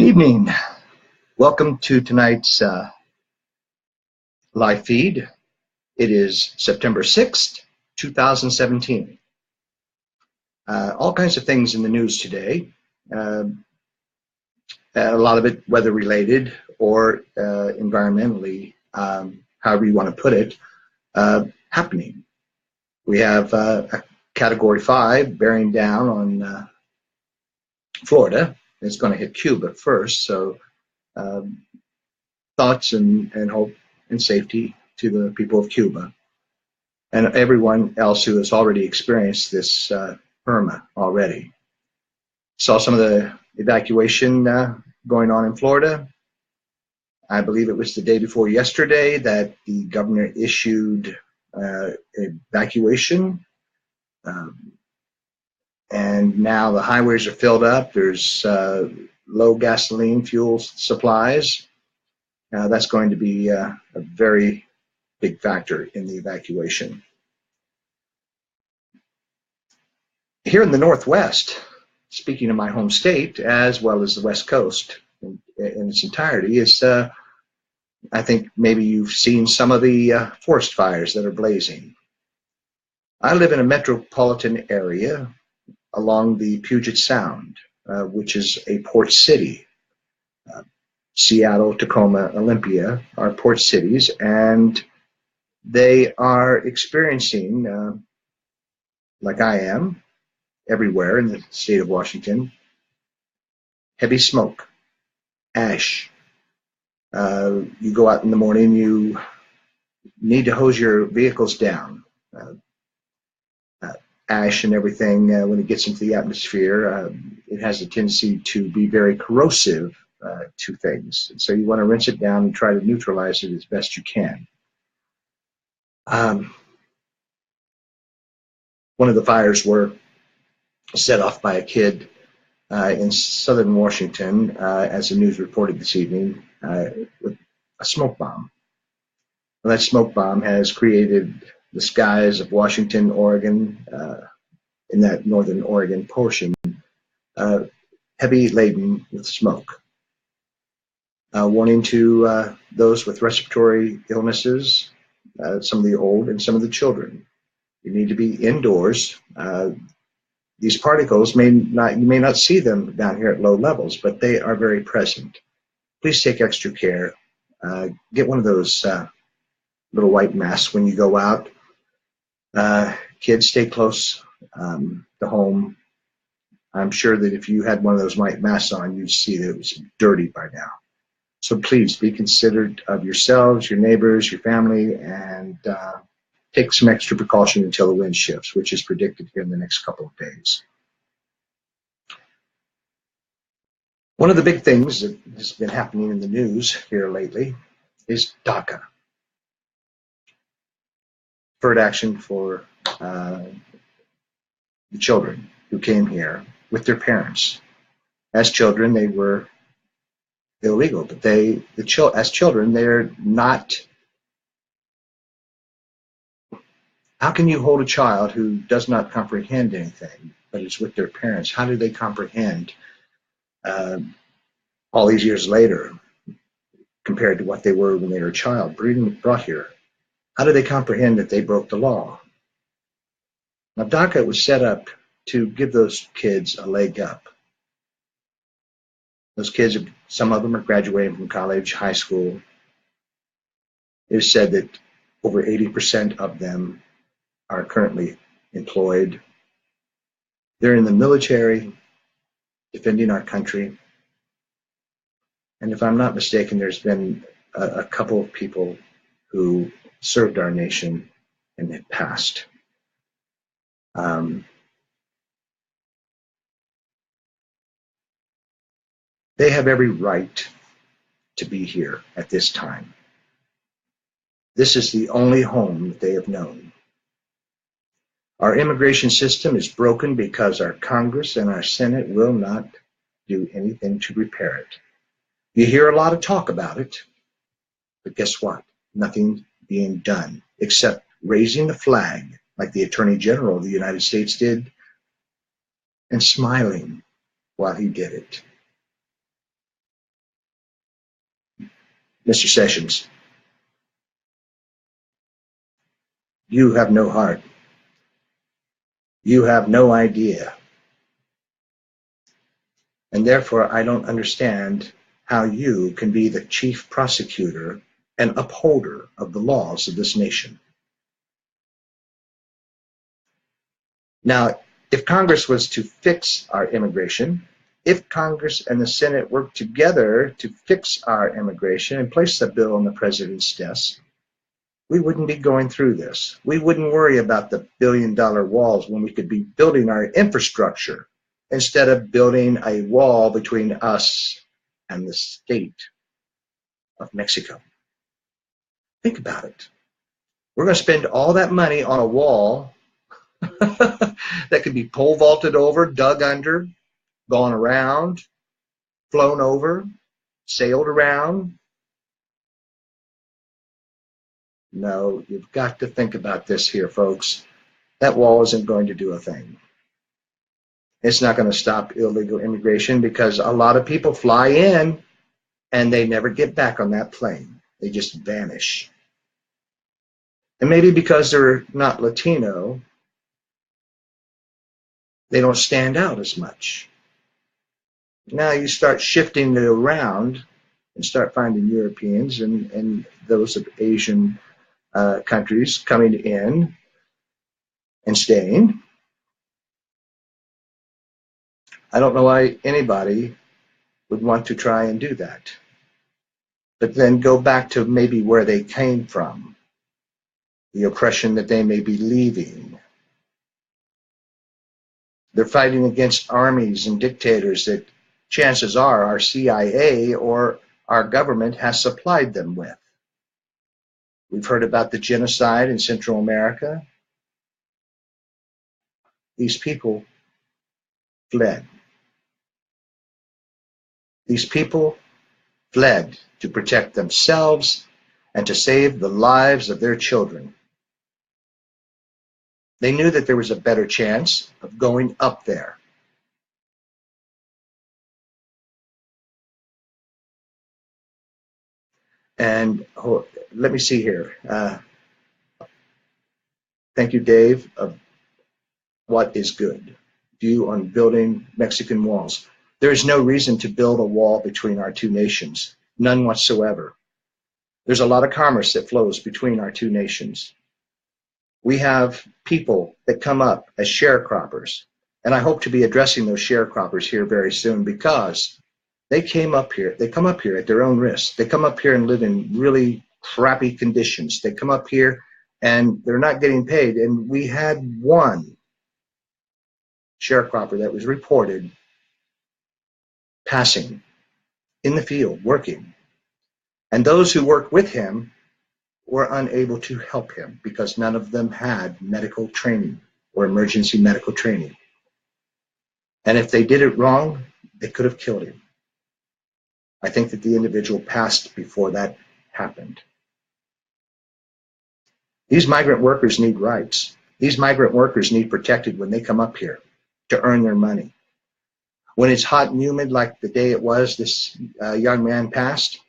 evening. Welcome to tonight's live feed. It is September 6th, 2017. All kinds of things in the news today. A lot of it weather related or environmentally, however you want to put it, happening. We have a Category 5 bearing down on Florida. It's going to hit Cuba first, so thoughts and hope and safety to the people of Cuba and everyone else who has already experienced this Irma already. Saw some of the evacuation going on in Florida. I believe it was the day before yesterday that the governor issued evacuation. And now the highways are filled up. There's low gasoline fuel supplies. That's going to be a very big factor in the evacuation. Here in the Northwest, speaking of my home state, as well as the West Coast in its entirety, is I think maybe you've seen some of the forest fires that are blazing. I live in a metropolitan area along the Puget Sound, which is a port city. Seattle, Tacoma, Olympia are port cities, and they are experiencing, like I am, everywhere in the state of Washington, heavy smoke, ash. You go out in the morning, you need to hose your vehicles down. Ash and everything, when it gets into the atmosphere, it has a tendency to be very corrosive to things. And so you want to rinse it down and try to neutralize it as best you can. One of the fires were set off by a kid in southern Washington, as the news reported this evening, with a smoke bomb. Well, that smoke bomb has created the skies of Washington, Oregon, in that northern Oregon portion, heavy laden with smoke. Warning to those with respiratory illnesses, some of the old and some of the children. You need to be indoors. These particles you may not see them down here at low levels, but they are very present. Please take extra care. Get one of those little white masks when you go out. Kids, stay close to home. I'm sure that if you had one of those white masks on, you'd see that it was dirty by now. So please be considerate of yourselves, your neighbors, your family, and take some extra precaution until the wind shifts, which is predicted here in the next couple of days. One of the big things that has been happening in the news here lately is DACA. Deferred action for the children who came here with their parents. As children, they were illegal, but as children, they're not. How can you hold a child who does not comprehend anything, but is with their parents? How do they comprehend all these years later compared to what they were when they were a child, brought here? How do they comprehend that they broke the law? Now, DACA was set up to give those kids a leg up. Those kids, some of them are graduating from college, high school. It is said that over 80% of them are currently employed. They're in the military, defending our country. And if I'm not mistaken, there's been a couple of people who served our nation and had passed. They have every right to be here at this time. This is the only home that they have known. Our immigration system is broken because our Congress and our Senate will not do anything to repair it. You hear a lot of talk about it, but guess what? Nothing being done except raising the flag like the Attorney General of the United States did and smiling while he did it. Mr. Sessions, you have no heart. You have no idea. And therefore, I don't understand how you can be the chief prosecutor and upholder of the laws of this nation. Now, if Congress was to fix our immigration, if Congress and the Senate worked together to fix our immigration and place the bill on the president's desk, we wouldn't be going through this. We wouldn't worry about the billion-dollar walls when we could be building our infrastructure instead of building a wall between us and the state of Mexico. Think about it. We're going to spend all that money on a wall that could be pole vaulted over, dug under, gone around, flown over, sailed around. No, you've got to think about this here, folks. That wall isn't going to do a thing. It's not going to stop illegal immigration because a lot of people fly in and they never get back on that plane. They just vanish. And maybe because they're not Latino, they don't stand out as much. Now you start shifting it around and start finding Europeans and those of Asian countries coming in and staying. I don't know why anybody would want to try and do that. But then go back to maybe where they came from, the oppression that they may be leaving. They're fighting against armies and dictators that chances are our CIA or our government has supplied them with. We've heard about the genocide in Central America. These people fled. These people fled to protect themselves and to save the lives of their children. They knew that there was a better chance of going up there. And let me see here. Thank you, Dave, of What is Good? View on building Mexican walls. There is no reason to build a wall between our two nations. None whatsoever. There's a lot of commerce that flows between our two nations. We have people that come up as sharecroppers, and I hope to be addressing those sharecroppers here very soon because they come up here at their own risk. They come up here and live in really crappy conditions. They come up here and they're not getting paid. And we had one sharecropper that was reported passing in the field, working. And those who worked with him were unable to help him because none of them had medical training or emergency medical training. And if they did it wrong, they could have killed him. I think that the individual passed before that happened. These migrant workers need rights. These migrant workers need protected when they come up here to earn their money. When it's hot and humid like the day it was this young man passed,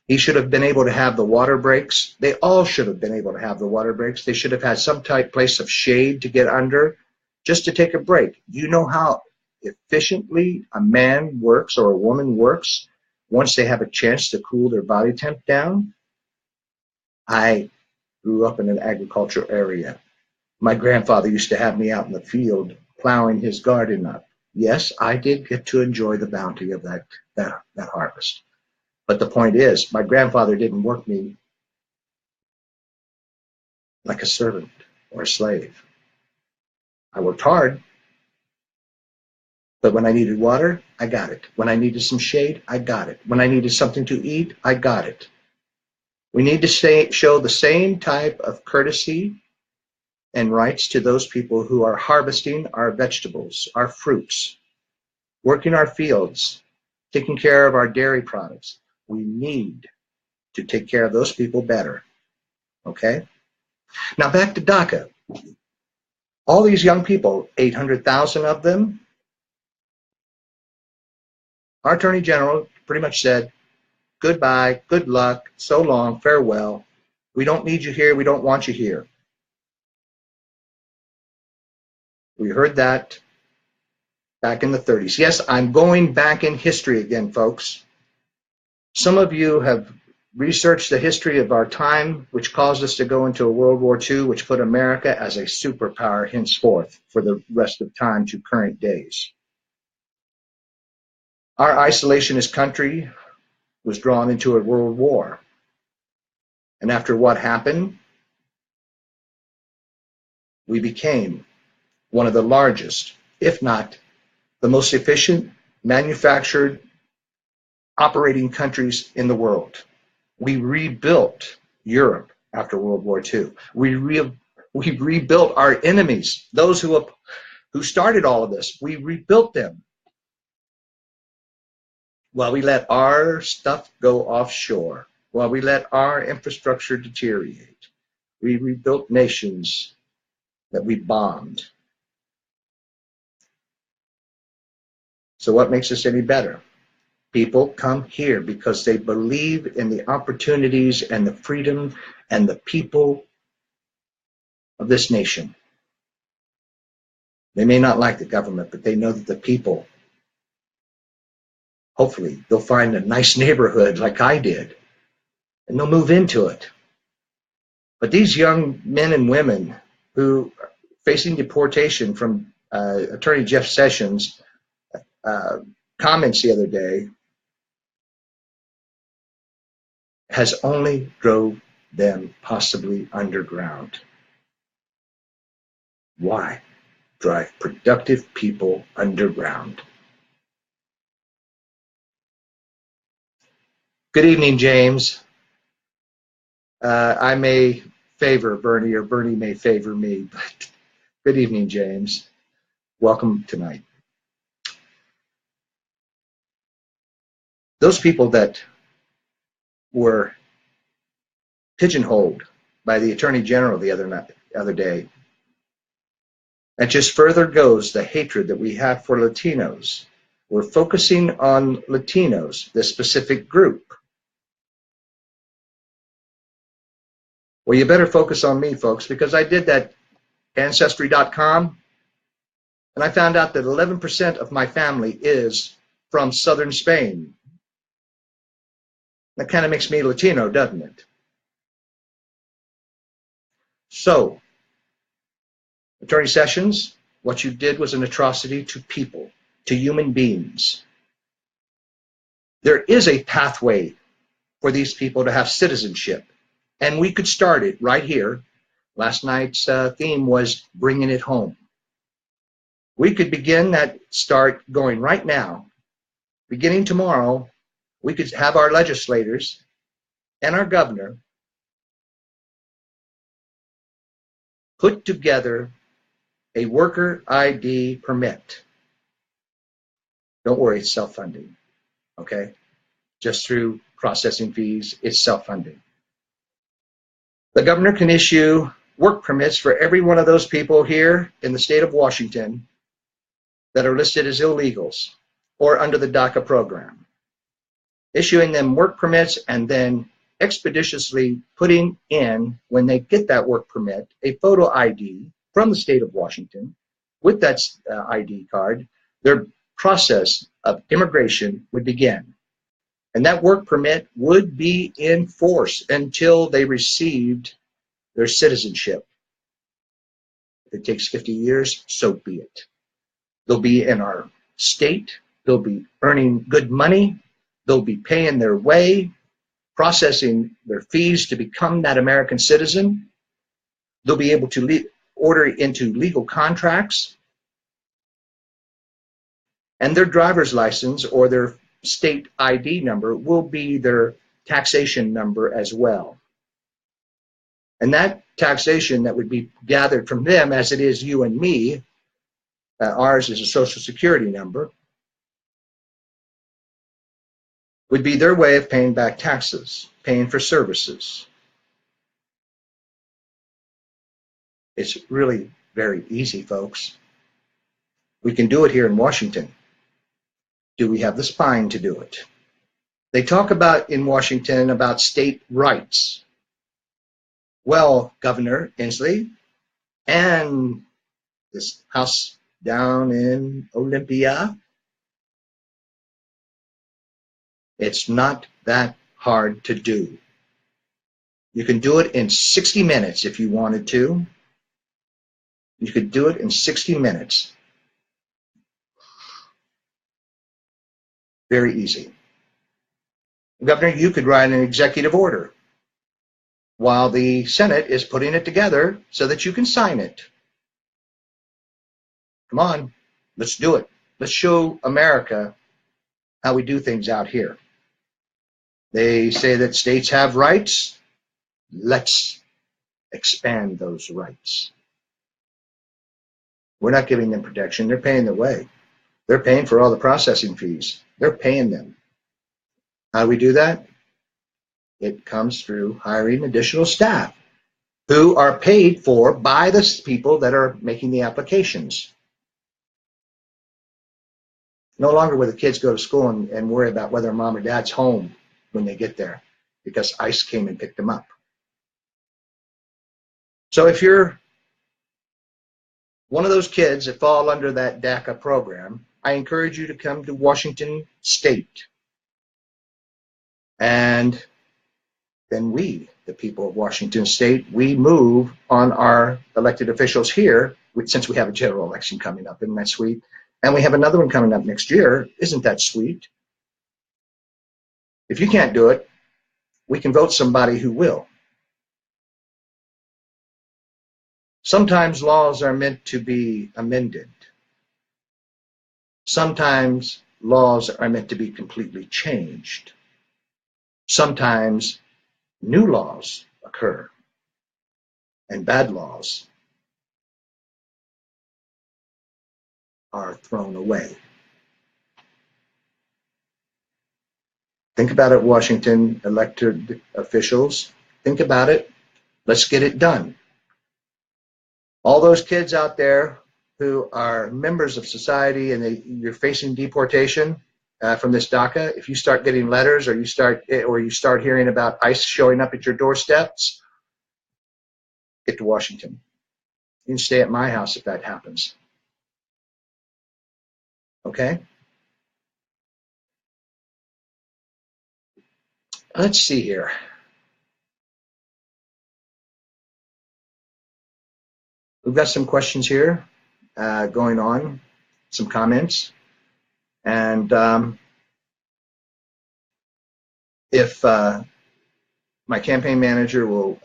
he should have been able to have the water breaks. They all should have been able to have the water breaks. They should have had some type place of shade to get under just to take a break. You know how efficiently a man works or a woman works once they have a chance to cool their body temp down? I grew up in an agricultural area. My grandfather used to have me out in the field plowing his garden up. Yes, I did get to enjoy the bounty of that harvest. But the point is, my grandfather didn't work me like a servant or a slave. I worked hard, but when I needed water, I got it. When I needed some shade, I got it. When I needed something to eat, I got it. We need to show the same type of courtesy and rights to those people who are harvesting our vegetables, our fruits, working our fields, taking care of our dairy products. We need to take care of those people better. Okay? Now back to DACA. All these young people, 800,000 of them, our Attorney General pretty much said, goodbye, good luck, so long, farewell. We don't need you here. We don't want you here. We heard that back in the 30s. Yes, I'm going back in history again, folks. Some of you have researched the history of our time, which caused us to go into a World War II, which put America as a superpower henceforth for the rest of time to current days. Our isolationist country was drawn into a world war. And after what happened, we became one of the largest, if not the most efficient, manufactured, operating countries in the world. We rebuilt Europe after World War II. We rebuilt our enemies, those who started all of this. We rebuilt them while we let our stuff go offshore, while we let our infrastructure deteriorate. We rebuilt nations that we bombed. So what makes us any better? People come here because they believe in the opportunities and the freedom and the people of this nation. They may not like the government, but they know that the people, hopefully, they'll find a nice neighborhood like I did, and they'll move into it. But these young men and women who are facing deportation from Attorney Jeff Sessions' comments the other day has only drove them possibly underground. Why drive productive people underground? Good evening, James. I may favor Bernie, or Bernie may favor me, but good evening, James. Welcome tonight. Those people that were pigeonholed by the Attorney General the other day, that just further goes the hatred that we have for Latinos. We're focusing on Latinos, this specific group. Well, you better focus on me, folks, because I did that Ancestry.com, and I found out that 11% of my family is from southern Spain. That kind of makes me Latino, doesn't it? So, Attorney Sessions, what you did was an atrocity to people, to human beings. There is a pathway for these people to have citizenship, and we could start it right here. Last night's theme was bringing it home. We could begin that start going right now. Beginning tomorrow, we could have our legislators and our governor put together a worker ID permit. Don't worry, it's self-funding, okay? Just through processing fees, it's self-funding. The governor can issue work permits for every one of those people here in the state of Washington that are listed as illegals or under the DACA program, issuing them work permits and then expeditiously putting in, when they get that work permit, a photo ID from the state of Washington. With that ID card, their process of immigration would begin. And that work permit would be in force until they received their citizenship. If it takes 50 years, so be it. They'll be in our state. They'll be earning good money. They'll be paying their way, processing their fees to become that American citizen. They'll be able to order into legal contracts. And their driver's license or their state ID number will be their taxation number as well. And that taxation that would be gathered from them, as it is you and me, ours is a Social Security number, would be their way of paying back taxes, paying for services. It's really very easy, folks. We can do it here in Washington. Do we have the spine to do it? They talk about in Washington about state rights. Well, Governor Inslee and this house down in Olympia, it's not that hard to do. You can do it in 60 minutes if you wanted to. You could do it in 60 minutes. Very easy. Governor, you could write an executive order while the Senate is putting it together so that you can sign it. Come on, let's do it. Let's show America how we do things out here. They say that states have rights. Let's expand those rights. We're not giving them protection. They're paying their way. They're paying for all the processing fees. They're paying them. How do we do that? It comes through hiring additional staff who are paid for by the people that are making the applications. No longer will the kids go to school and worry about whether mom or dad's home when they get there because ICE came and picked them up. So if you're one of those kids that fall under that DACA program, I encourage you to come to Washington State. And then we, the people of Washington State, we move on our elected officials here, since we have a general election coming up. Isn't that sweet? And we have another one coming up next year. Isn't that sweet? If you can't do it, we can vote somebody who will. Sometimes laws are meant to be amended. Sometimes laws are meant to be completely changed. Sometimes new laws occur and bad laws are thrown away. Think about it, Washington elected officials. Think about it. Let's get it done. All those kids out there who are members of society and you're facing deportation from this DACA, if you start getting letters or you start hearing about ICE showing up at your doorsteps, get to Washington. You can stay at my house if that happens. Okay? Let's see here. We've got some questions here going on, some comments. And if my campaign manager will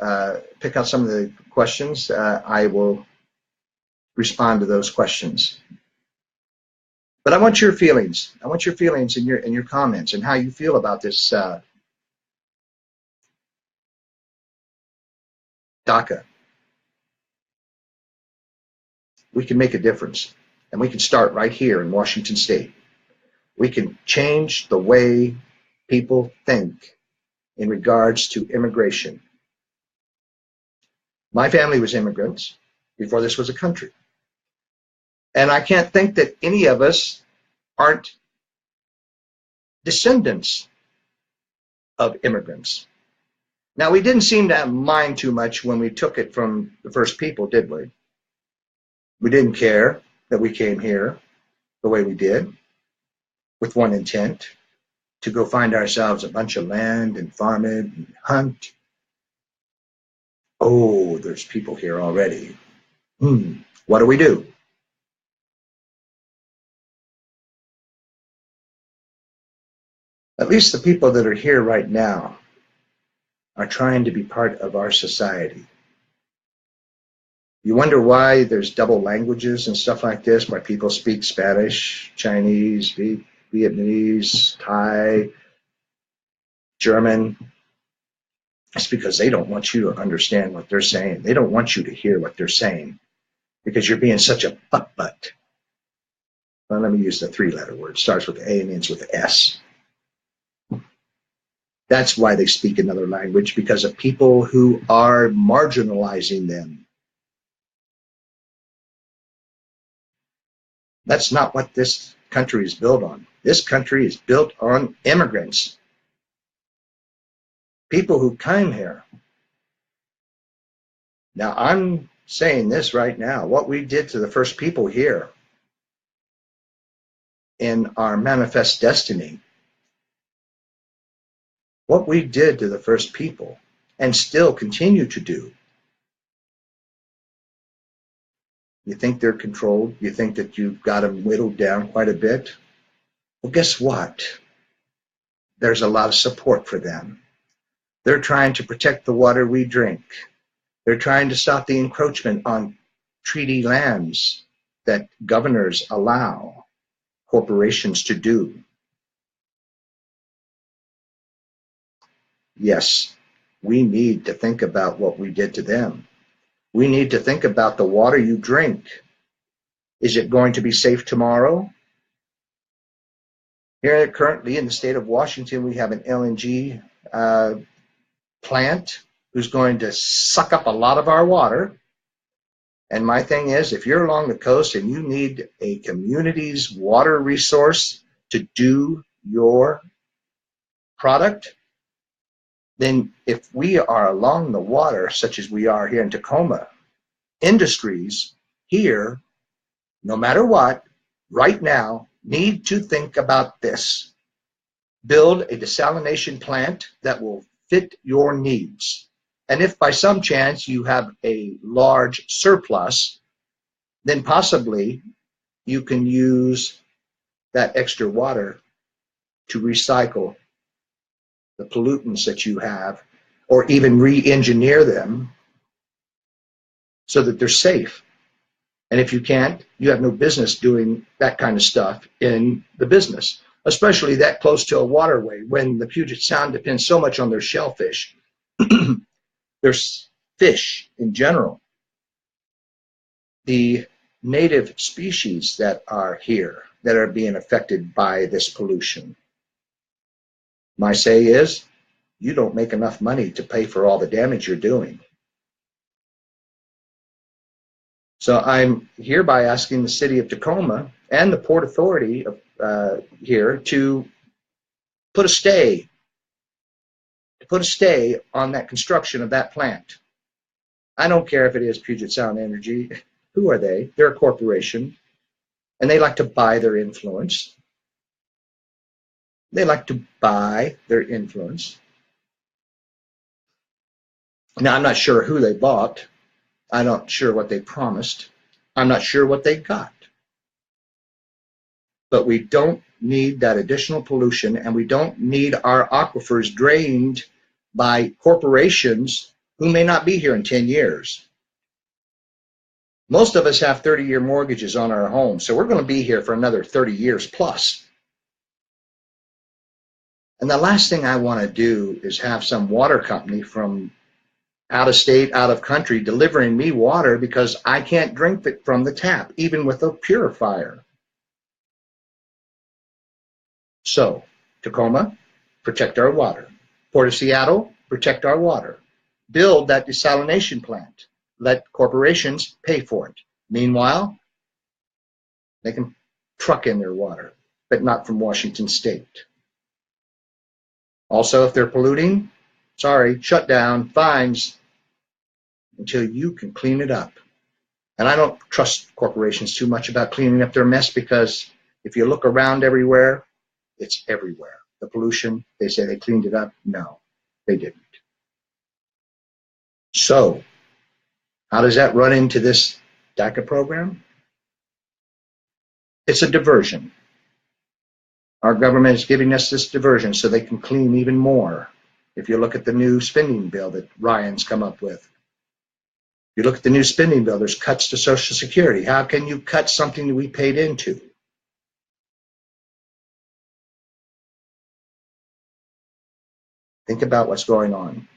pick out some of the questions, I will respond to those questions. But I want your feelings. I want your feelings and your comments and how you feel about this DACA. We can make a difference, and we can start right here in Washington State. We can change the way people think in regards to immigration. My family was immigrants before this was a country. And I can't think that any of us aren't descendants of immigrants. Now, we didn't seem to mind too much when we took it from the first people, did we? We didn't care that we came here the way we did, with one intent, to go find ourselves a bunch of land and farm it and hunt. Oh, there's people here already. What do we do? At least the people that are here right now are trying to be part of our society. You wonder why there's double languages and stuff like this, why people speak Spanish, Chinese, Vietnamese, Thai, German. It's because they don't want you to understand what they're saying. They don't want you to hear what they're saying because you're being such a butt. Well, let me use the three-letter word. It starts with A and ends with S. That's why they speak another language, because of people who are marginalizing them. That's not what this country is built on. This country is built on immigrants people who came here. Now, I'm saying this right now. What we did to the first people here in our manifest destiny, what we did to the first people and still continue to do. You think they're controlled? You think that you've got them whittled down quite a bit? Well, guess what? There's a lot of support for them. They're trying to protect the water we drink. They're trying to stop the encroachment on treaty lands that governors allow corporations to do. Yes, we need to think about what we did to them. We need to think about the water you drink. Is it going to be safe tomorrow? Here currently in the state of Washington, we have an LNG plant who's going to suck up a lot of our water. And my thing is, if you're along the coast and you need a community's water resource to do your product, then if we are along the water, such as we are here in Tacoma, industries here, no matter what, right now, need to think about this. Build a desalination plant that will fit your needs. And if by some chance you have a large surplus, then possibly you can use that extra water to recycle the pollutants that you have, or even re-engineer them so that they're safe. And if you can't, you have no business doing that kind of stuff in the business, especially that close to a waterway when the Puget Sound depends so much on their shellfish. There's fish in general. The native species that are here that are being affected by this pollution. My say is, you don't make enough money to pay for all the damage you're doing. So I'm hereby asking the city of Tacoma and the Port Authority here to put a stay on that construction of that plant. I don't care if it is Puget Sound Energy. Who are they? They're a corporation, and they like to buy their influence. They like to buy their influence. Now, I'm not sure who they bought. I'm not sure what they promised. I'm not sure what they got. But we don't need that additional pollution, and we don't need our aquifers drained by corporations who may not be here in 10 years. Most of us have 30-year mortgages on our homes, so we're going to be here for another 30 years plus. And the last thing I want to do is have some water company from out of state, out of country, delivering me water because I can't drink it from the tap, even with a purifier. So, Tacoma, protect our water. Port of Seattle, protect our water. Build that desalination plant. Let corporations pay for it. Meanwhile, they can truck in their water, but not from Washington State. Also, if they're polluting, sorry, shut down, fines, until you can clean it up. And I don't trust corporations too much about cleaning up their mess, because if you look around everywhere, it's everywhere. The pollution, they say they cleaned it up. No, they didn't. So, how does that run into this DACA program? It's a diversion. Our government is giving us this diversion so they can clean even more. If you look at the new spending bill that Ryan's come up with, you look at the new spending bill, there's cuts to Social Security. How can you cut something that we paid into? Think about what's going on.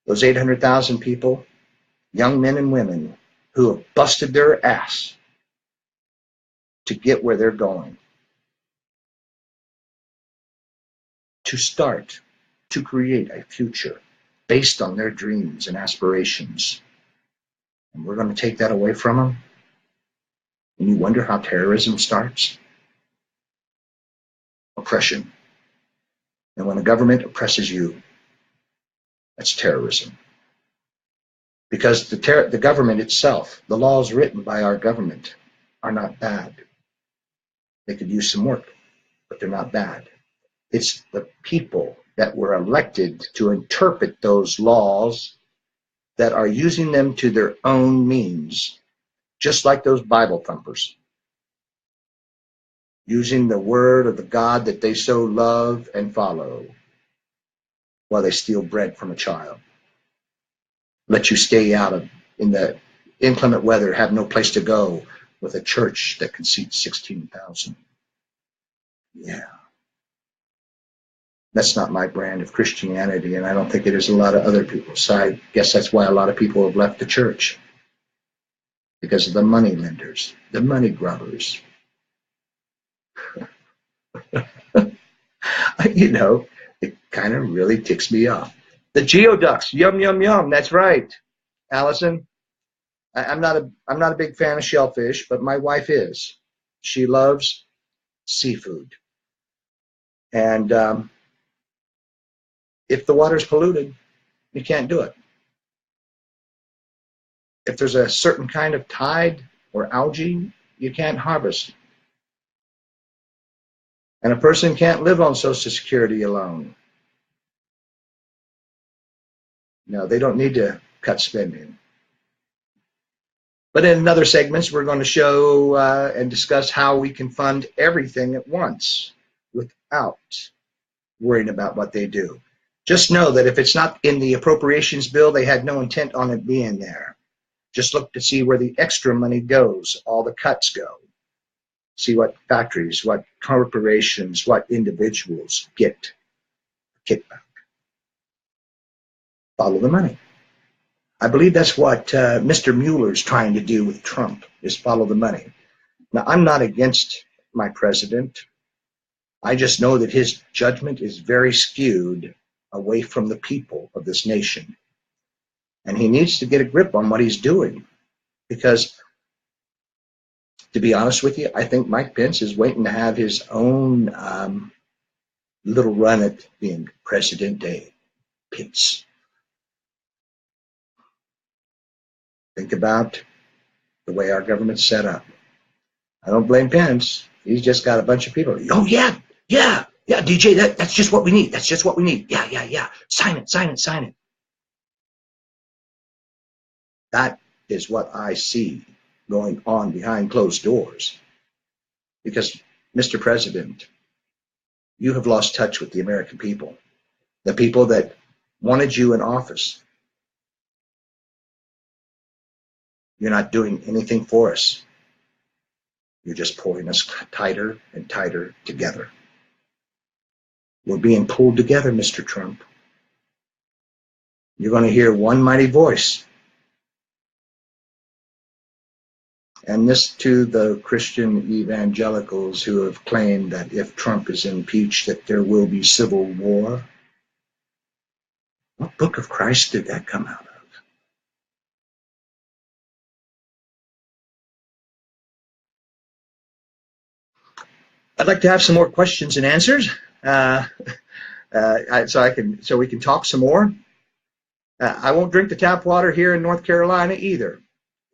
Those 800,000 people, young men and women, who have busted their ass to get where they're going, to start, to create a future based on their dreams and aspirations. And we're going to take that away from them? And you wonder how terrorism starts? Oppression. And when the government oppresses you, That's terrorism. Because the government itself, the laws written by our government, are not bad. They could use some work, but they're not bad. It's the people that were elected to interpret those laws that are using them to their own means, just like those Bible thumpers, using the word of the God that they so love and follow while they steal bread from a child. Let you stay out of, in the inclement weather, have no place to go with a church that can seat 16,000. Yeah. That's not my brand of Christianity, and I don't think it is a lot of other people's. So I guess that's why a lot of people have left the church, because of the money lenders, the money grubbers. You know, it kind of really ticks me off. The geoducks, yum yum yum. That's right, Allison. I'm not a big fan of shellfish, but my wife is. She loves seafood, and if the water's polluted, you can't do it. If there's a certain kind of tide or algae, you can't harvest. And a person can't live on Social Security alone. No, they don't need to cut spending. But in other segments, we're going to show and discuss how we can fund everything at once without worrying about what they do. Just know that if it's not in the appropriations bill, they had no intent on it being there. Just look to see where the extra money goes, all the cuts go. See what factories, what corporations, what individuals get kickback. Follow the money. I believe that's what Mr. Mueller's trying to do with Trump, is follow the money. Now, I'm not against my president. I just know that his judgment is very skewed away from the people of this nation. And he needs to get a grip on what he's doing. Because, to be honest with you, I think Mike Pence is waiting to have his own little run at being Presidente Pence. Think about the way our government's set up. I don't blame Pence. He's just got a bunch of people. Oh, yeah, DJ, that's just what we need. That's just what we need. Yeah. Sign it. That is what I see going on behind closed doors. Because, Mr. President, you have lost touch with the American people, the people that wanted you in office. You're not doing anything for us. You're just pulling us tighter and tighter together. We're being pulled together, Mr. Trump. You're going to hear one mighty voice. And this to the Christian evangelicals who have claimed that if Trump is impeached, that there will be civil war. What book of Christ did that come out of? I'd like to have some more questions and answers, so we can talk some more. I won't drink the tap water here in North Carolina either.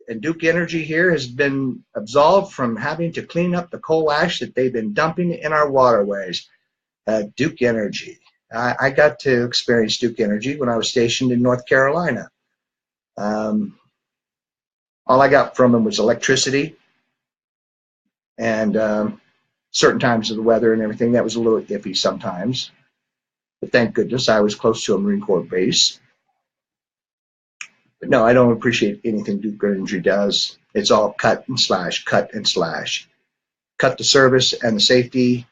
And Duke Energy here has been absolved from having to clean up the coal ash that they've been dumping in our waterways. Duke Energy. I got to experience Duke Energy when I was stationed in North Carolina. All I got from them was electricity and certain times of the weather and everything. That was a little iffy sometimes. But thank goodness I was close to a Marine Corps base. But no, I don't appreciate anything Duke Energy does. It's all cut and slash, cut and slash. Cut the service and the safety,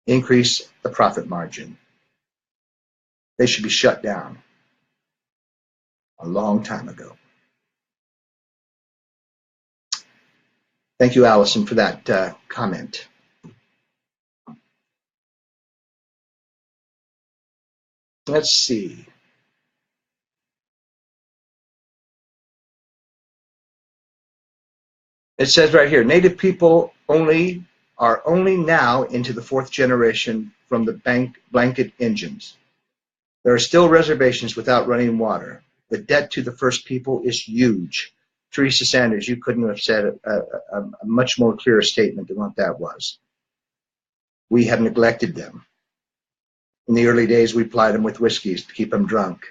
increase the profit margin. They should be shut down a long time ago. Thank you, Allison, for that comment. Let's see. It says right here, Native people are only now into the fourth generation from the blanket engines. There are still reservations without running water. The debt to the first people is huge. Teresa Sanders, you couldn't have said a much more clear statement than what that was. We have neglected them. In the early days, we plied them with whiskeys to keep them drunk.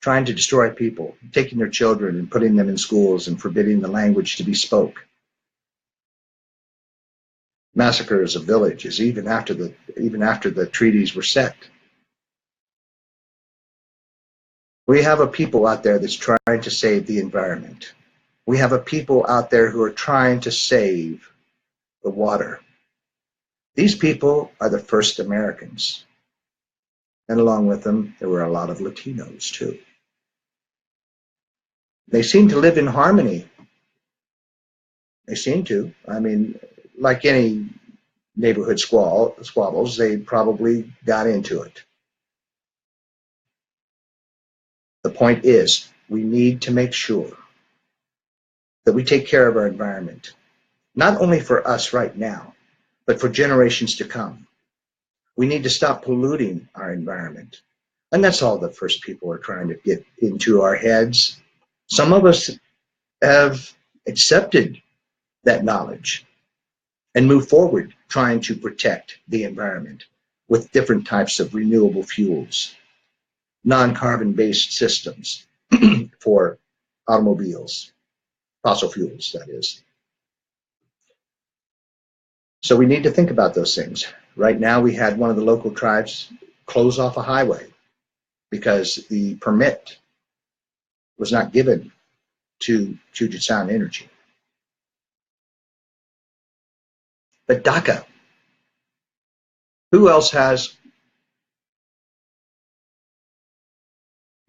Trying to destroy people, taking their children and putting them in schools and forbidding the language to be spoke. Massacres of villages, even after the treaties were set. We have a people out there that's trying to save the environment. We have a people out there who are trying to save the water. These people are the first Americans. And along with them, there were a lot of Latinos too. They seem to live in harmony. They seem to. I mean, like any neighborhood squabbles, they probably got into it. The point is, we need to make sure that we take care of our environment, not only for us right now, but for generations to come. We need to stop polluting our environment. And that's all the first people are trying to get into our heads. Some of us have accepted that knowledge and move forward trying to protect the environment with different types of renewable fuels, non-carbon based systems for automobiles, fossil fuels, that is. So we need to think about those things. Right now, we had one of the local tribes close off a highway because the permit was not given to Puget Sound Energy. But DACA, who else has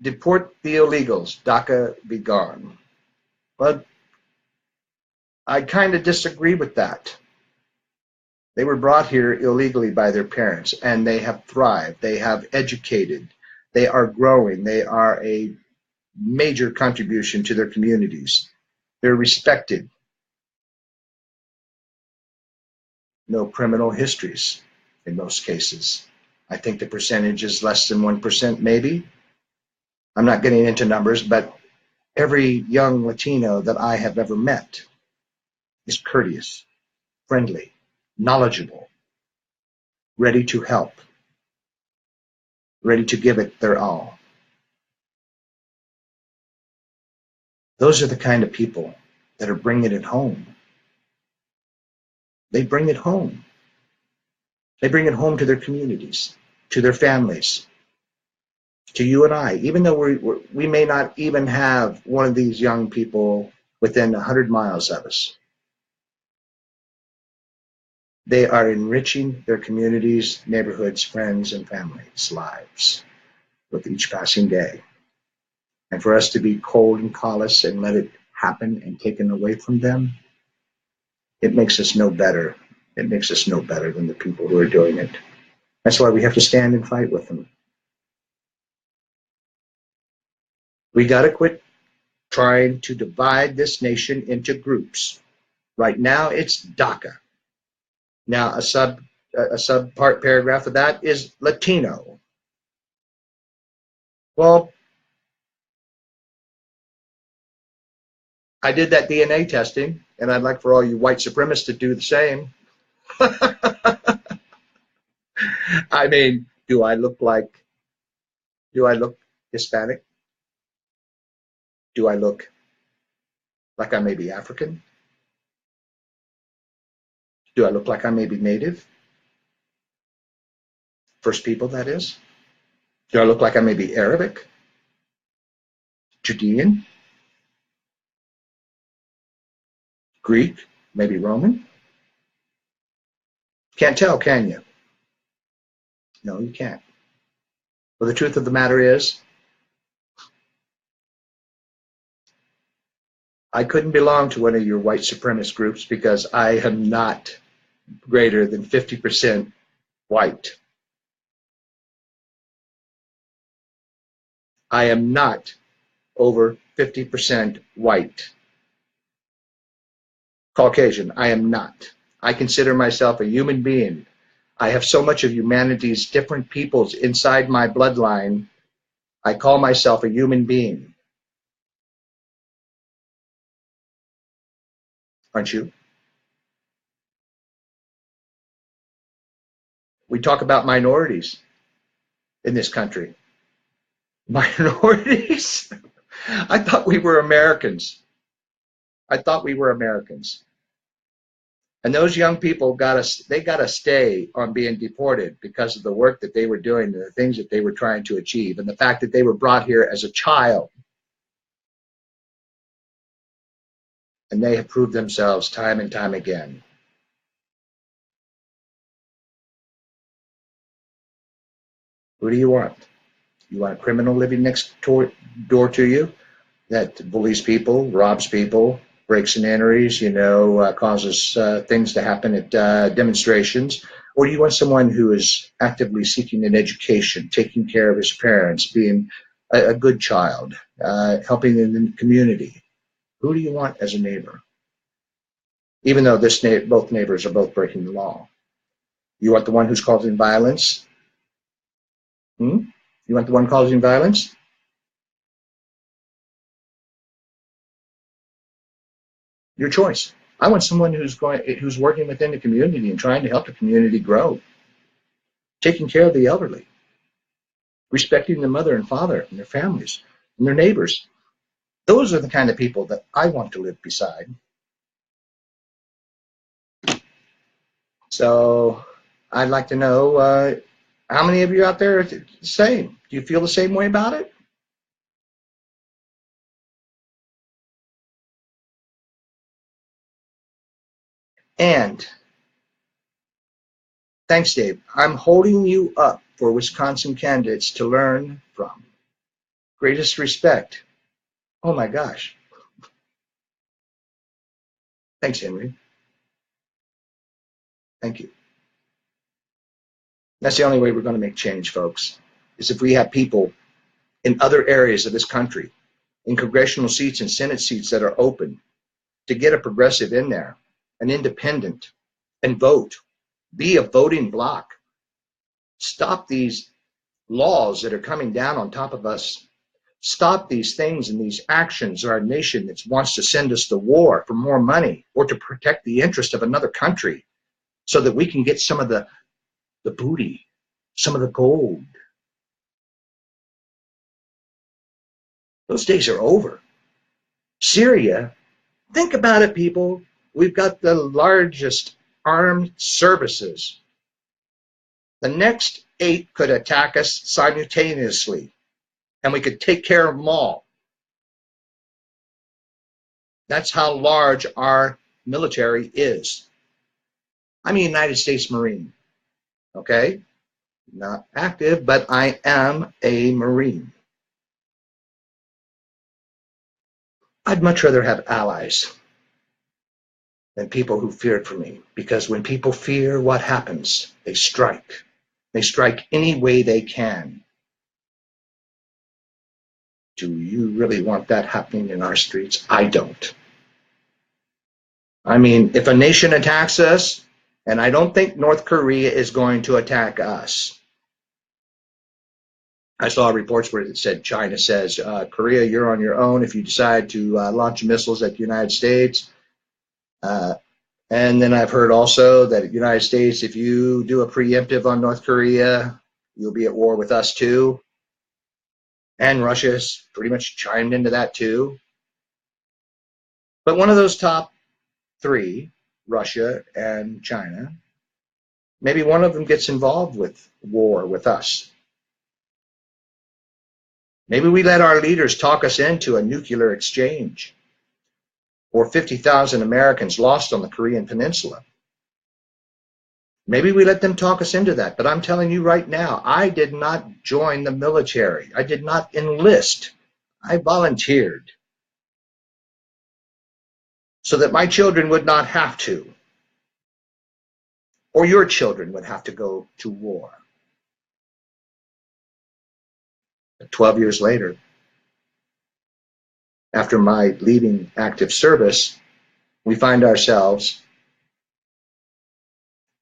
deport the illegals, DACA be gone? Well, I kind of disagree with that. They were brought here illegally by their parents, and they have thrived. They have educated. They are growing. They are a major contribution to their communities. They're respected. No criminal histories in most cases. I think the percentage is less than 1%, maybe. I'm not getting into numbers, but every young Latino that I have ever met is courteous, friendly, knowledgeable, ready to help, ready to give it their all. Those are the kind of people that are bringing it home. They bring it home. They bring it home to their communities, to their families, to you and I. Even though we may not even have one of these young people within 100 miles of us, they are enriching their communities, neighborhoods, friends, and families' lives with each passing day. And for us to be cold and callous and let it happen and taken away from them, it makes us no better. It makes us no better than the people who are doing it. That's why we have to stand and fight with them. We got to quit trying to divide this nation into groups. Right now, it's DACA. Now, a subpart paragraph of that is Latino. Well, I did that DNA testing, and I'd like for all you white supremacists to do the same. I mean, do I look Hispanic? Do I look like I may be African? Do I look like I may be Native? First people, that is. Do I look like I may be Arabic? Judean? Greek? Maybe Roman? Can't tell, can you? No, you can't. Well, the truth of the matter is, I couldn't belong to one of your white supremacist groups because I am not greater than 50% white. I am not over 50% white. Caucasian, I am not. I consider myself a human being. I have so much of humanity's different peoples inside my bloodline. I call myself a human being. Aren't you? We talk about minorities in this country. Minorities? I thought we were Americans. I thought we were Americans. And those young people they got to stay on being deported because of the work that they were doing and the things that they were trying to achieve and the fact that they were brought here as a child. And they have proved themselves time and time again. Who do you want? You want a criminal living next door to you that bullies people, robs people, breaks and entries, causes things to happen at demonstrations? Or do you want someone who is actively seeking an education, taking care of his parents, being a good child, helping in the community? Who do you want as a neighbor? Even though both neighbors are both breaking the law. You want the one who's causing violence? You want the one causing violence? Your choice. I want someone who's working within the community and trying to help the community grow, taking care of the elderly, respecting the mother and father and their families and their neighbors. Those are the kind of people that I want to live beside. So I'd like to know how many of you out there are the same? Do you feel the same way about it? And thanks, Dave. I'm holding you up for Wisconsin candidates to learn from. Greatest respect. Oh my gosh. Thanks, Henry. Thank you. That's the only way we're going to make change, folks, is if we have people in other areas of this country, in congressional seats and Senate seats that are open, to get a progressive in there, an independent, and vote. Be a voting bloc. Stop these laws that are coming down on top of us. Stop these things and these actions of our nation that wants to send us to war for more money or to protect the interest of another country so that we can get some of the booty, some of the gold. Those days are over. Syria, think about it, people. We've got the largest armed services. The next 8 could attack us simultaneously, and we could take care of them all. That's how large our military is. I'm a United States Marine, okay? Not active, but I am a Marine. I'd much rather have allies than people who feared for me, because when people fear, what happens? They strike. They strike any way they can. Do you really want that happening in our streets? I don't. I mean, if a nation attacks us, and I don't think North Korea is going to attack us. I saw reports where it said China says, Korea, you're on your own if you decide to launch missiles at the United States. And then I've heard also that the United States, if you do a preemptive on North Korea, you'll be at war with us too. And Russia's pretty much chimed into that too. But one of those top 3, Russia and China, maybe one of them gets involved with war with us. Maybe we let our leaders talk us into a nuclear exchange, or 50,000 Americans lost on the Korean Peninsula. Maybe we let them talk us into that, but I'm telling you right now, I did not join the military. I did not enlist. I volunteered so that my children would not have to, or your children would have to go to war. But 12 years later, after my leaving active service, we find ourselves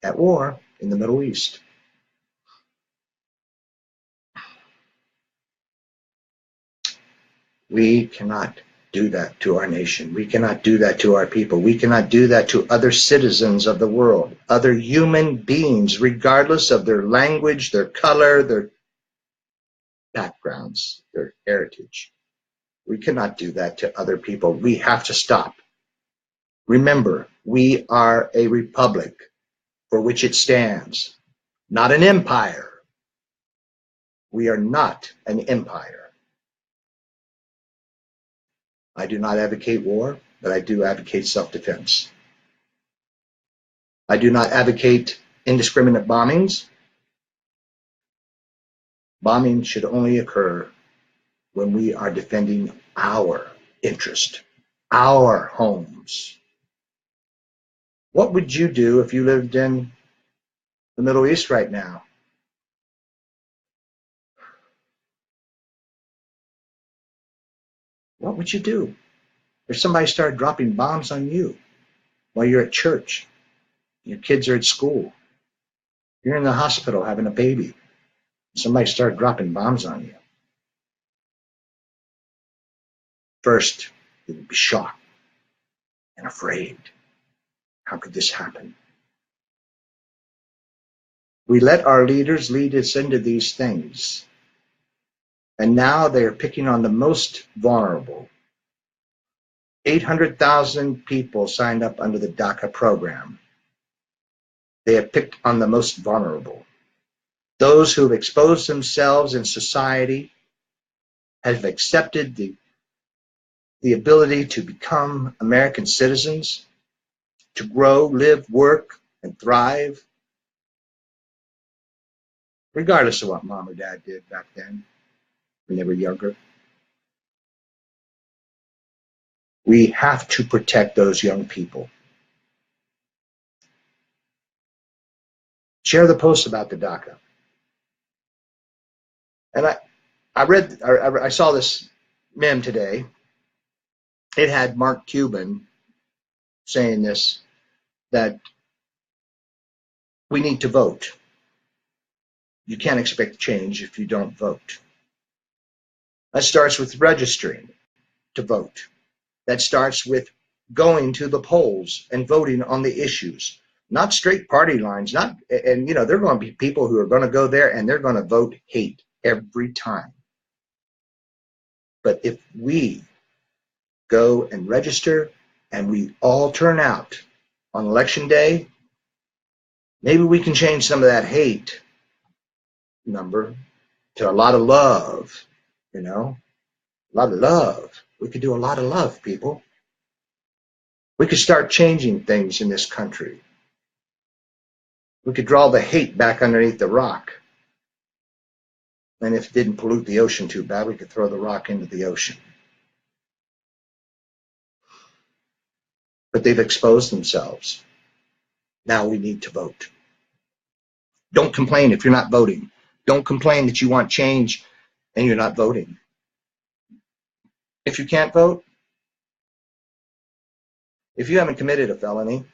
at war. in the Middle East. We cannot do that to our nation. We cannot do that to our people. We cannot do that to other citizens of the world, other human beings, regardless of their language, their color, their backgrounds, their heritage. We cannot do that to other people. We have to stop. Remember, we are a republic for which it stands, not an empire. We are not an empire. I do not advocate war, but I do advocate self-defense. I do not advocate indiscriminate bombings. Bombing should only occur when we are defending our interest, our homes. What would you do if you lived in the Middle East right now? What would you do if somebody started dropping bombs on you while you're at church, your kids are at school, you're in the hospital having a baby, somebody started dropping bombs on you? First, you would be shocked and afraid. How could this happen? We let our leaders lead us into these things. And now they are picking on the most vulnerable. 800,000 people signed up under the DACA program. They have picked on the most vulnerable. Those who have exposed themselves in society have accepted the ability to become American citizens, to grow, live, work, and thrive, regardless of what mom or dad did back then when they were younger. We have to protect those young people. Share the post about the DACA. And I saw this meme today. It had Mark Cuban saying this, that we need to vote. You can't expect change if you don't vote. That starts with registering to vote. That starts with going to the polls and voting on the issues, not straight party lines. There are going to be people who are going to go there and they're going to vote hate every time. But if we go and register and we all turn out on election day, maybe we can change some of that hate number to a lot of love, a lot of love. We could do a lot of love, people. We could start changing things in this country. We could draw the hate back underneath the rock. And if it didn't pollute the ocean too bad, we could throw the rock into the ocean. But they've exposed themselves. Now we need to vote. Don't complain if you're not voting. Don't complain that you want change and you're not voting. If you can't vote, if you haven't committed a felony,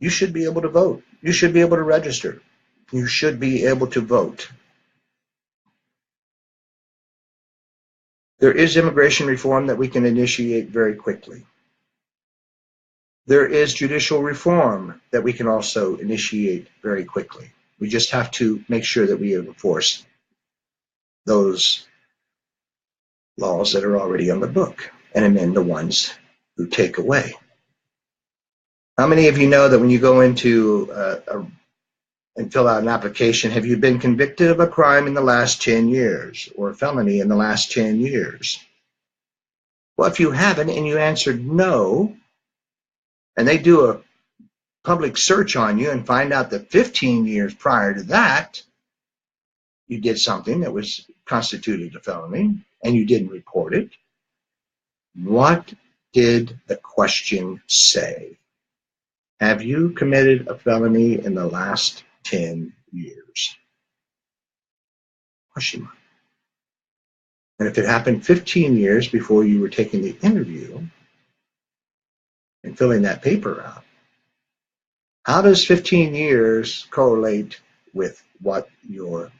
you should be able to vote. You should be able to register. You should be able to vote. There is immigration reform that we can initiate very quickly. There is judicial reform that we can also initiate very quickly. We just have to make sure that we enforce those laws that are already on the book and amend the ones who take away. How many of you know that when you go into and fill out an application, have you been convicted of a crime in the last 10 years or a felony in the last 10 years? Well, if you haven't and you answered no, and they do a public search on you and find out that 15 years prior to that, you did something that was constituted a felony and you didn't report it, what did the question say? Have you committed a felony in the last 10 years? Question mark. And if it happened 15 years before you were taking the interview, and filling that paper out. How does 15 years correlate with what you're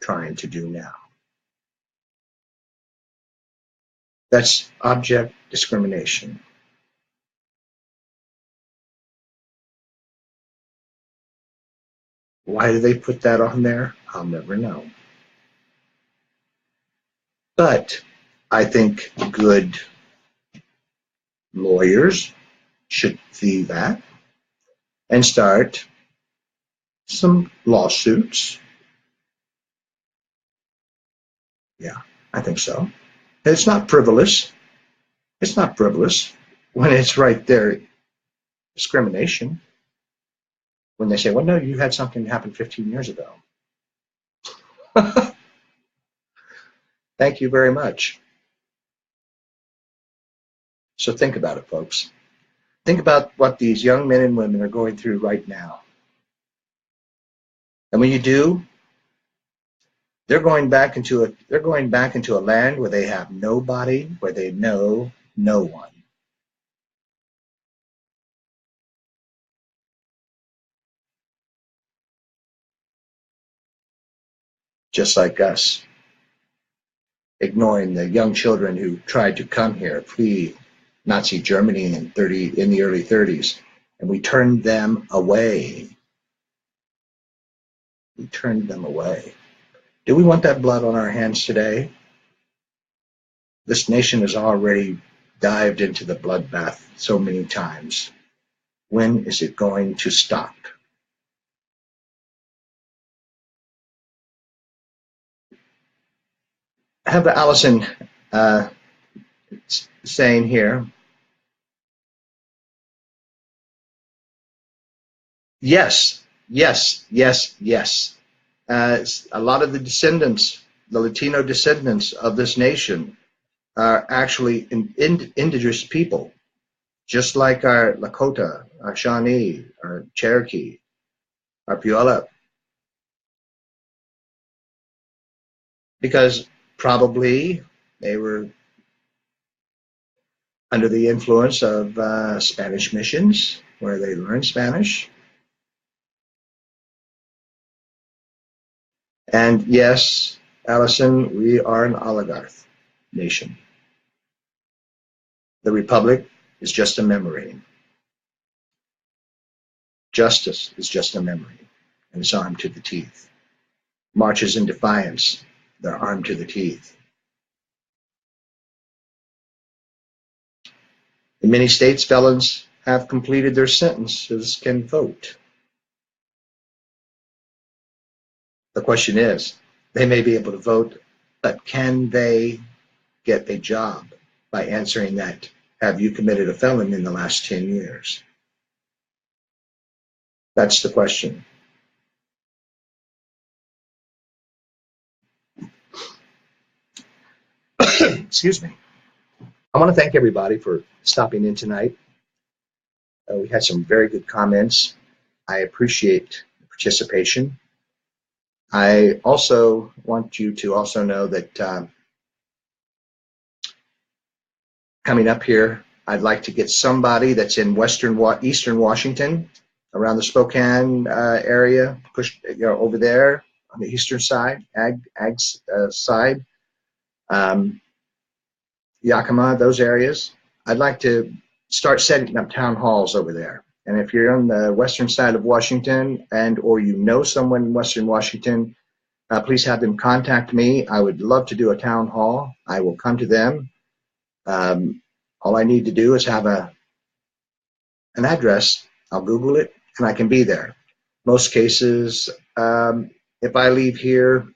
trying to do now? That's object discrimination. Why do they put that on there? I'll never know. But I think good lawyers should see that and start some lawsuits. Yeah, I think so. It's not frivolous. It's not frivolous when it's right there, discrimination. When they say, well, no, you had something happen 15 years ago. Thank you very much. So think about it, folks. Think about what these young men and women are going through right now. And when you do, they're going back into a land where they have nobody, where they know no one. Just like us, ignoring the young children who tried to come here, flee Nazi Germany in the early 30s, and we turned them away. We turned them away. Do we want that blood on our hands today? This nation has already dived into the bloodbath so many times. When is it going to stop? I have Allison saying here, yes, yes, yes, yes. A lot of the descendants, the Latino descendants of this nation, are actually indigenous people, just like our Lakota, our Shawnee, our Cherokee, our Puyallup, because probably they were under the influence of Spanish missions, where they learned Spanish. And yes, Allison, we are an oligarch nation. The Republic is just a memory. Justice is just a memory, and it's armed to the teeth. Marches in defiance, they're armed to the teeth. In many states, felons have completed their sentences, can vote. The question is, they may be able to vote, but can they get a job by answering that? Have you committed a felony in the last 10 years? That's the question. Excuse me. I want to thank everybody for stopping in tonight. We had some very good comments. I appreciate the participation. I also want you to also know that coming up here, I'd like to get somebody that's in Eastern Washington, around the Spokane area, push over there on the eastern side, ag side, Yakima, those areas. I'd like to start setting up town halls over there. And if you're on the western side of Washington or you know someone in Western Washington, please have them contact me. I would love to do a town hall. I will come to them. All I need to do is have an address. I'll Google it, and I can be there. Most cases, if I leave here,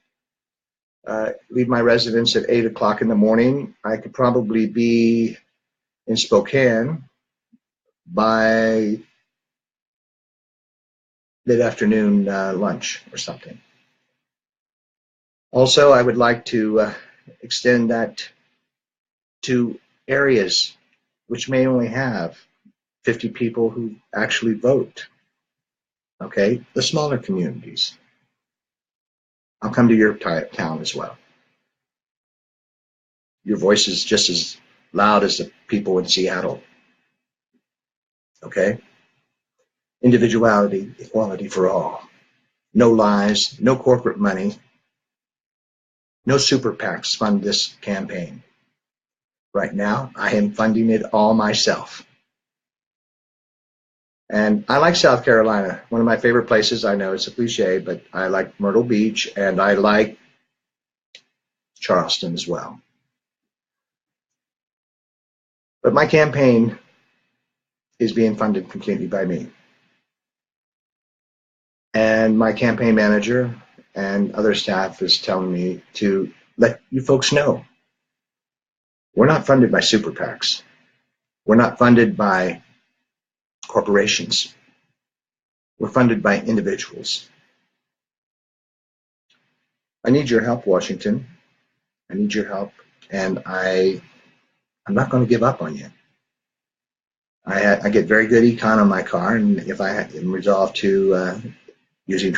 leave my residence at 8 o'clock in the morning, I could probably be in Spokane by mid-afternoon lunch or something. Also, I would like to extend that to areas which may only have 50 people who actually vote. Okay, the smaller communities. I'll come to your town as well. Your voice is just as loud as the people in Seattle. Okay? Individuality, equality for all. No lies, no corporate money, no super PACs fund this campaign. Right now, I am funding it all myself. And I like South Carolina. One of my favorite places. I know it's a cliche, but I like Myrtle Beach and I like Charleston as well. But my campaign is being funded completely by me. And my campaign manager and other staff is telling me to let you folks know we're not funded by super PACs. We're not funded by corporations. We're funded by individuals. I need your help, Washington. I need your help. And I'm not going to give up on you. I get very good econ on my car, and if I am resolved to using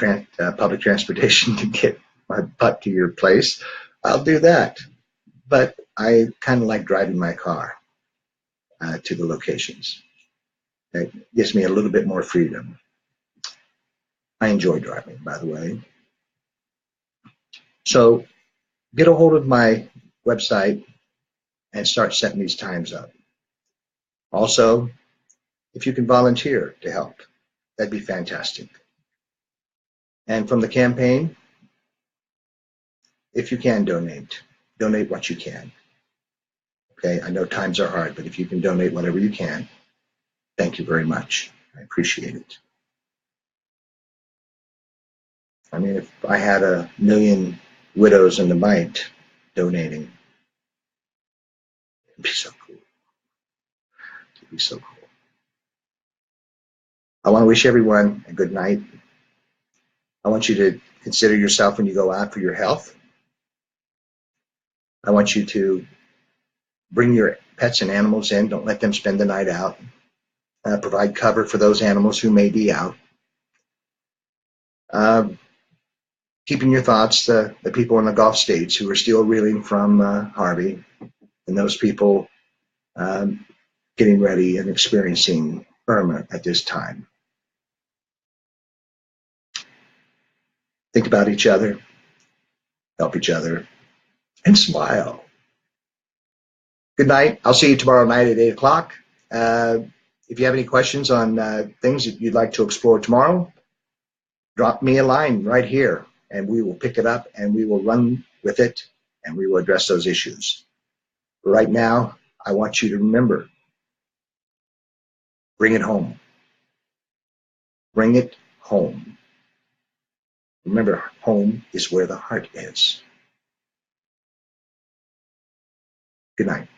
public transportation to get my butt to your place, I'll do that. But I kind of like driving my car to the locations. It gives me a little bit more freedom. I enjoy driving, by the way. So get a hold of my website and start setting these times up. Also, if you can volunteer to help, that'd be fantastic. And from the campaign, if you can donate what you can. Okay, I know times are hard, but if you can donate whatever you can, thank you very much. I appreciate it. I mean, if I had 1,000,000 widows in the Mite donating, it'd be so cool. It'd be so cool. I want to wish everyone a good night. I want you to consider yourself when you go out for your health. I want you to bring your pets and animals in. Don't let them spend the night out. Provide cover for those animals who may be out. Keep in your thoughts the people in the Gulf states who are still reeling from Harvey, and those people getting ready and experiencing Irma at this time. Think about each other, help each other, and smile. Good night. I'll see you tomorrow night at 8 o'clock. If you have any questions on things that you'd like to explore tomorrow, drop me a line right here, and we will pick it up and we will run with it and we will address those issues. Right now, I want you to remember, bring it home. Bring it home. Remember, home is where the heart is. Good night.